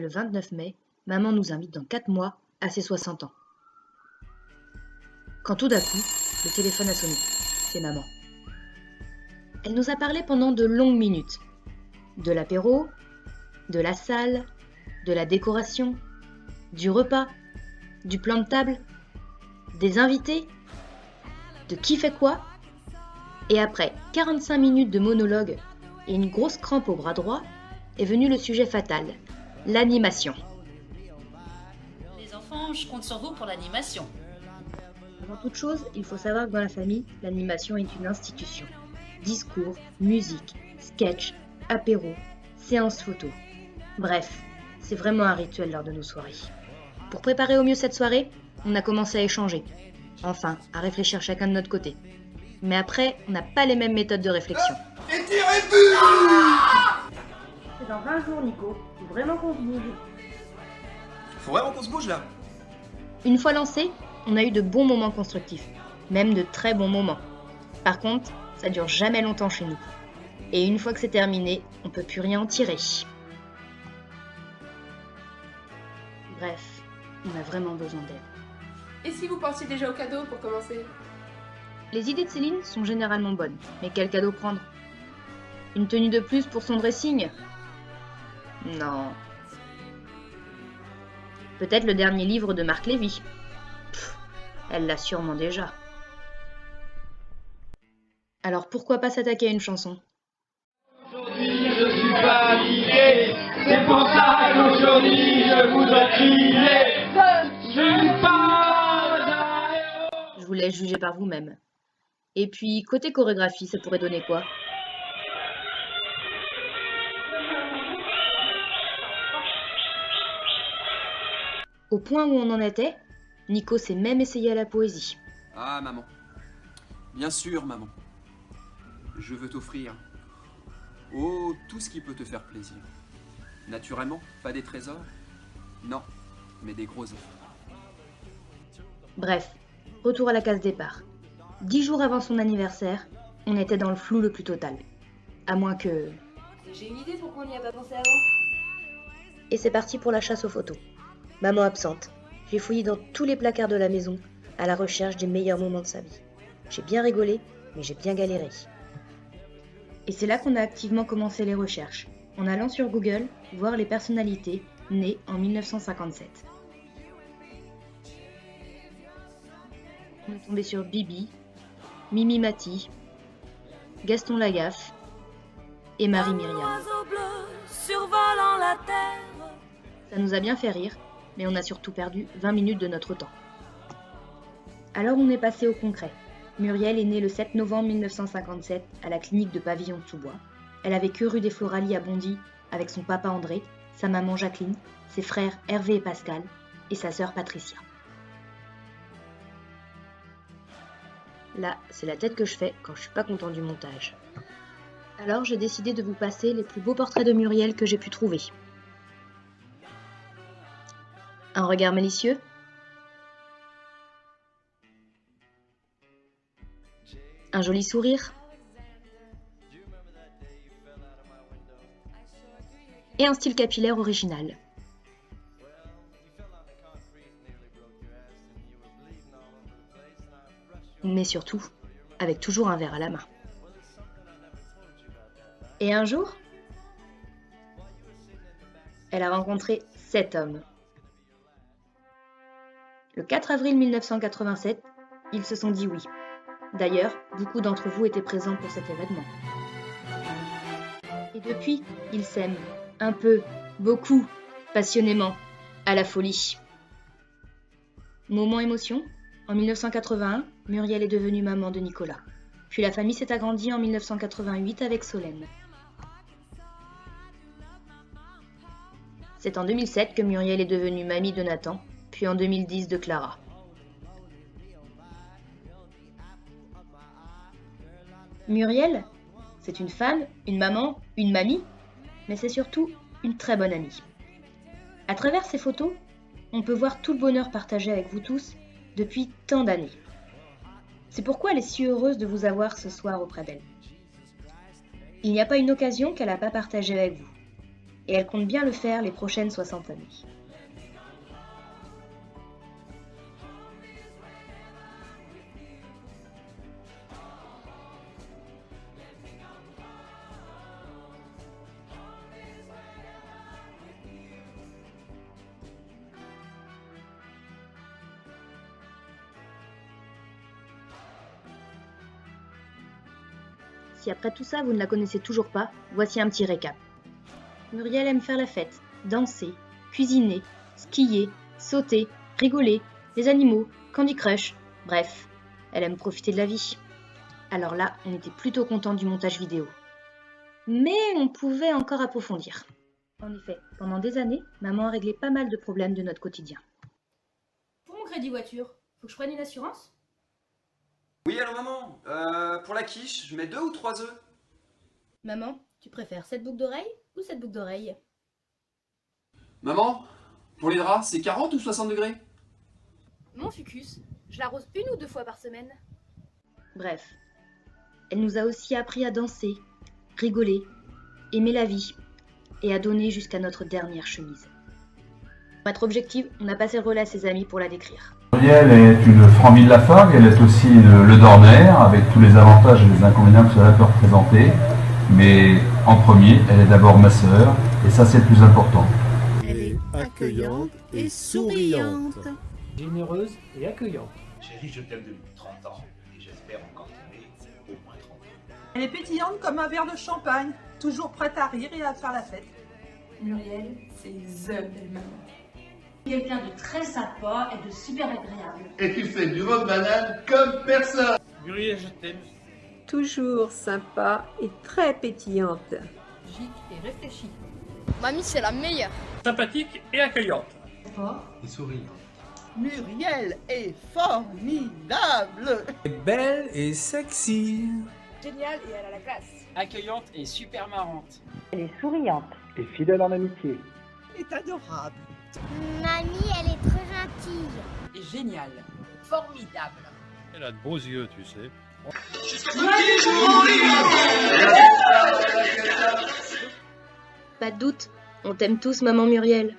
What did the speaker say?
le 29 mai, maman nous invite dans 4 mois à ses 60 ans. Quand tout d'un coup, le téléphone a sonné. C'est maman. Elle nous a parlé pendant de longues minutes. De l'apéro, de la salle, de la décoration, du repas, du plan de table, des invités, de qui fait quoi. Et après 45 minutes de monologue et une grosse crampe au bras droit, est venu le sujet fatal, l'animation. Les enfants, je compte sur vous pour l'animation. Avant toute chose, il faut savoir que dans la famille, l'animation est une institution. Discours, musique, sketch, apéro, séance photo. Bref, c'est vraiment un rituel lors de nos soirées. Pour préparer au mieux cette soirée, on a commencé à échanger. Enfin, à réfléchir chacun de notre côté. Mais après, on n'a pas les mêmes méthodes de réflexion. Et tirez but! C'est dans 20 jours, Nico. Faut vraiment qu'on se bouge. Faut vraiment qu'on se bouge là. Une fois lancé, on a eu de bons moments constructifs. Même de très bons moments. Par contre, ça dure jamais longtemps chez nous. Et une fois que c'est terminé, on peut plus rien en tirer. Bref, on a vraiment besoin d'aide. Et si vous pensiez déjà au cadeau pour commencer? Les idées de Céline sont généralement bonnes, mais quel cadeau prendre? Une tenue de plus pour son dressing? Non. Peut-être le dernier livre de Marc Lévy. Elle l'a sûrement déjà. Alors pourquoi pas s'attaquer à une chanson? Aujourd'hui je suis pas habillé, c'est pour ça qu'aujourd'hui je voudrais crier. Je suis pas un héros. Je vous laisse juger par vous-même. Et puis, côté chorégraphie, ça pourrait donner quoi? Au point où on en était, Nico s'est même essayé à la poésie. Ah, maman. Bien sûr, maman. Je veux t'offrir, oh, tout ce qui peut te faire plaisir. Naturellement, pas des trésors, non, mais des gros œufs. Bref, retour à la case départ. 10 jours avant son anniversaire, on était dans le flou le plus total. À moins que... J'ai une idée pourquoi on n'y a pas pensé avant. Et c'est parti pour la chasse aux photos. Maman absente. J'ai fouillé dans tous les placards de la maison à la recherche des meilleurs moments de sa vie. J'ai bien rigolé, mais j'ai bien galéré. Et c'est là qu'on a activement commencé les recherches, en allant sur Google voir les personnalités nées en 1957. On est tombé sur Bibi, Mimi Mati, Gaston Lagaffe et Marie-Myriam. Ça nous a bien fait rire, mais on a surtout perdu 20 minutes de notre temps. Alors on est passé au concret. Muriel est née le 7 novembre 1957 à la clinique de Pavillon-de-Sous-Bois. Elle a vécu rue des Floralies à Bondy avec son papa André, sa maman Jacqueline, ses frères Hervé et Pascal et sa sœur Patricia. Là, c'est la tête que je fais quand je suis pas content du montage. Alors j'ai décidé de vous passer les plus beaux portraits de Muriel que j'ai pu trouver. Un regard malicieux? Un joli sourire? Et un style capillaire original. Mais surtout, avec toujours un verre à la main. Et un jour, elle a rencontré 7 hommes. Le 4 avril 1987, ils se sont dit oui. D'ailleurs, beaucoup d'entre vous étaient présents pour cet événement. Et depuis, ils s'aiment. Un peu, beaucoup, passionnément, à la folie. Moment émotion, en 1981, Muriel est devenue maman de Nicolas. Puis la famille s'est agrandie en 1988 avec Solène. C'est en 2007 que Muriel est devenue mamie de Nathan, puis en 2010 de Clara. Muriel, c'est une femme, une maman, une mamie, mais c'est surtout une très bonne amie. À travers ces photos, on peut voir tout le bonheur partagé avec vous tous depuis tant d'années. C'est pourquoi elle est si heureuse de vous avoir ce soir auprès d'elle. Il n'y a pas une occasion qu'elle n'a pas partagée avec vous. et elle compte bien le faire les prochaines 60 années. Si après tout ça vous ne la connaissez toujours pas, voici un petit récap. Muriel aime faire la fête, danser, cuisiner, skier, sauter, rigoler, les animaux, Candy Crush, bref, elle aime profiter de la vie. Alors là, on était plutôt content du montage vidéo. Mais on pouvait encore approfondir. En effet, pendant des années, maman a réglé pas mal de problèmes de notre quotidien. Pour mon crédit voiture, faut que je prenne une assurance? Oui, allô maman, pour la quiche, je mets 2 ou 3 œufs. Maman, tu préfères cette boucle d'oreille ou cette boucle d'oreille? Maman, pour les draps, c'est 40 ou 60 degrés? Mon fucus, je l'arrose 1 ou 2 fois par semaine. Bref, elle nous a aussi appris à danser, rigoler, aimer la vie et à donner jusqu'à notre dernière chemise. Pour être objective, on a passé le relais à ses amis pour la décrire. Muriel est une Franville Lafargue, elle est aussi le Dorner, avec tous les avantages et les inconvénients que cela peut représenter. Mais en premier, elle est d'abord ma sœur, et ça c'est le plus important. Elle est accueillante et souriante. Généreuse et accueillante. Chérie, je t'aime depuis 30 ans et j'espère encore t'aimer au moins 30 ans. Elle est pétillante comme un verre de champagne, toujours prête à rire et à faire la fête. Muriel, c'est the belle maman. Quelqu'un de très sympa et de super agréable. Et tu fais du rhum banane comme personne. Muriel, je t'aime. Toujours sympa et très pétillante. Gic et réfléchie. Mamie, c'est la meilleure. Sympathique et accueillante. Fort. Et souriante. Muriel est formidable. Belle et sexy. Géniale et elle a la classe. Accueillante et super marrante. Elle est souriante. Et fidèle en amitié. Est adorable. Mamie, elle est très gentille. Et génial. Formidable. Elle a de beaux yeux, tu sais. Pas de doute, on t'aime tous, maman Muriel.